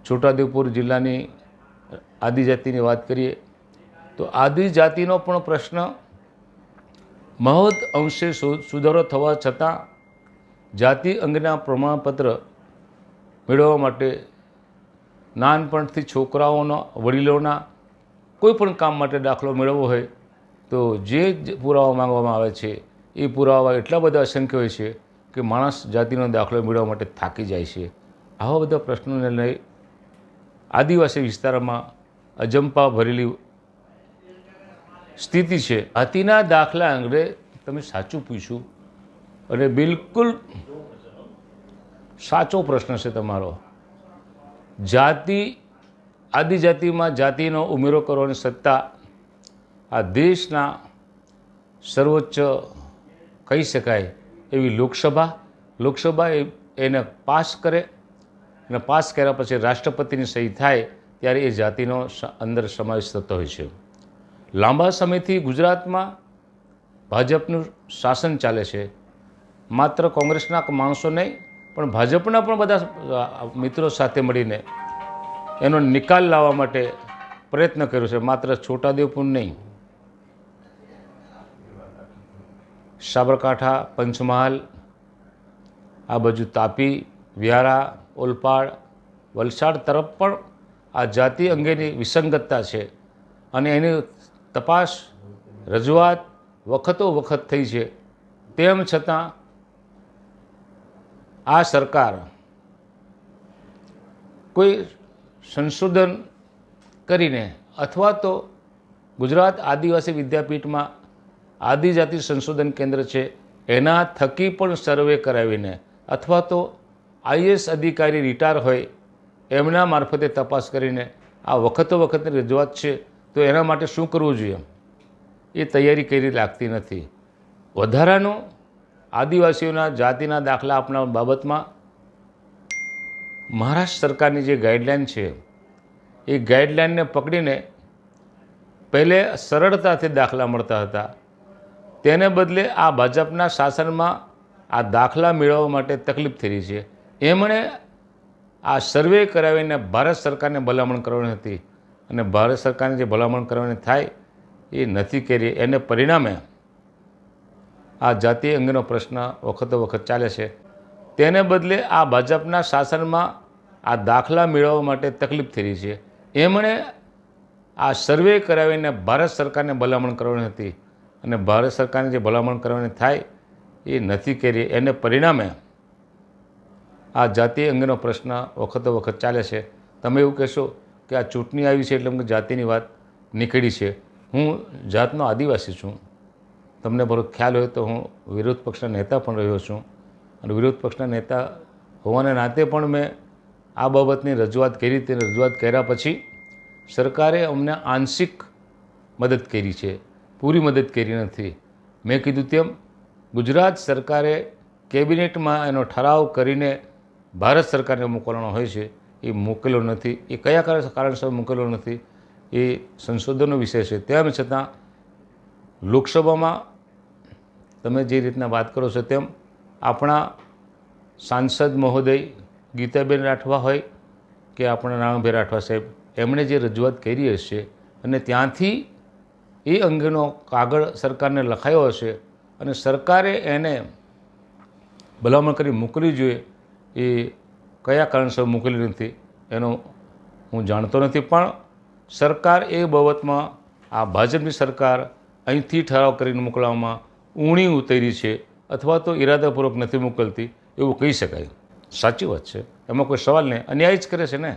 છોટાઉદેપુર જિલ્લાની આદિજાતિની વાત કરીએ તો આદિજાતિનો પણ પ્રશ્ન મહદ અંશે સુધારો થવા છતાં જાતિ અંગના પ્રમાણપત્ર મેળવવા માટે નાનપણથી છોકરાઓના વડીલોના કોઈ પણ કામ માટે દાખલો મેળવવો હોય તો જે પુરાવા માંગવામાં આવે છે એ પુરાવા એટલા બધા અસંખ્ય હોય છે કે માણસ જાતિનો દાખલો મેળવવા માટે થાકી જાય છે. આવા બધા પ્રશ્નોને લઈ આદિવાસી વિસ્તારમાં અજંપા ભરેલી સ્થિતિ છે. જાતિના દાખલા અંગે તમે સાચું પૂછ્યું અને બિલકુલ સાચો પ્રશ્ન છે તમારો. જાતિ આદિજાતિમાં જાતિનો ઉમેરો કરવાની સત્તા આ દેશના સર્વોચ્ચ કહી શકાય એવી લોકસભા એને પાસ કરે અને પાસ કર્યા પછી રાષ્ટ્રપતિની સહી થાય ત્યારે એ જાતિનો અંદર સમાવેશ થતો હોય છે. લાંબા સમયથી ગુજરાતમાં ભાજપનું શાસન ચાલે છે. માત્ર કોંગ્રેસના માણસો નહીં પણ ભાજપના પણ બધા મિત્રો સાથે મળીને એનો નિકાલ લાવવા માટે પ્રયત્ન કર્યો છે. માત્ર છોટાઉદેપુર નહીં, સાબરકાંઠા, પંચમહાલ, આ બાજુ તાપી, વ્યારા, ઓલપાડ, વલસાડ તરફ પણ આ જાતિ અંગેની વિસંગતતા છે અને એની તપાસ રજૂઆત વખતો વખત થઈ છે. તેમ છતાં આ સરકાર કોઈ સંશોધન કરીને અથવા તો ગુજરાત આદિવાસી વિદ્યાપીઠમાં આદિજાતિ સંશોધન કેન્દ્ર છે એના થકી પણ સર્વે કરાવીને અથવા તો આઈએએસ અધિકારી રિટાયર હોય એમના મારફતે તપાસ કરીને આ વખતો વખતની રજૂઆત છે તો એના માટે શું કરવું જોઈએ એ તૈયારી કરી લાગતી નથી. વધારાનું આદિવાસીઓના જાતિના દાખલા આપનાર બાબતમાં મહારાષ્ટ્ર સરકારની જે ગાઈડલાઇન છે એ ગાઈડલાઇનને પકડીને પહેલે સરળતાથી દાખલા મળતા હતા, તેને બદલે આ ભાજપના શાસનમાં આ દાખલા મેળવવા માટે તકલીફ થઈ રહી છે. એમણે આ સર્વે કરાવીને ભારત સરકારને ભલામણ કરવાની હતી અને ભારત સરકારને જે ભલામણ કરવાની થાય એ નથી કરી. એને પરિણામે આ જાતિ અંગેનો પ્રશ્ન વખતો વખત ચાલે છે. તેને બદલે આ ભાજપના શાસનમાં આ દાખલા મેળવવા માટે તકલીફ થઈ રહી છે. એમણે આ સર્વે કરાવીને ભારત સરકારને ભલામણ કરવાની હતી અને ભારત સરકારને જે ભલામણ કરવાની થાય એ નથી કરી. એને પરિણામે આ જાતિ અંગેનો પ્રશ્ન વખતો વખત ચાલે છે. તમે એવું કહેશો કે આ ચૂંટણી આવી છે એટલે જાતિની વાત નીકળી છે. હું જાતનો આદિવાસી છું. તમને બરો ખ્યાલ હોય તો હું વિરોધ પક્ષના નેતા પણ રહ્યો છું અને વિરોધ પક્ષના નેતા હોવાને નાતે પણ મેં આ બાબતની રજૂઆત કરી. તે રજૂઆત કર્યા પછી સરકારે અમને આંશિક મદદ કરી છે, પૂરી મદદ કરી નથી. મેં કીધું તેમ ગુજરાત સરકારે કેબિનેટમાં એનો ઠરાવ કરીને ભારત સરકારને મોકલવાનો હોય છે, એ મોકલ્યો નથી. એ કયા કારણસર મોકલ્યો નથી એ સંશોધનનો વિષય છે. તેમ છતાં લોકસભામાં તમે જે રીતના વાત કરો છો તેમ આપણા સાંસદ મહોદય ગીતાબેન રાઠવા હોય કે આપણા નાણાભાઈ રાઠવા સાહેબ, એમણે જે રજૂઆત કરી હશે અને ત્યાંથી એ અંગેનો કાગળ સરકારને લખાયો હશે અને સરકારે એને ભલામણ કરી મોકલવી જોઈએ. એ કયા કારણસર મોકલી નથી એનો હું જાણતો નથી. પણ સરકાર એ બાબતમાં આ ભાજપની સરકાર અહીંથી ઠરાવ કરીને મોકલવામાં ઊણી ઉતરી છે અથવા તો ઈરાદાપૂર્વક નથી મોકલતી એવું કહી શકાય. સાચી વાત છે, એમાં કોઈ સવાલ નહીં. અન્યાય જ કરે છે ને.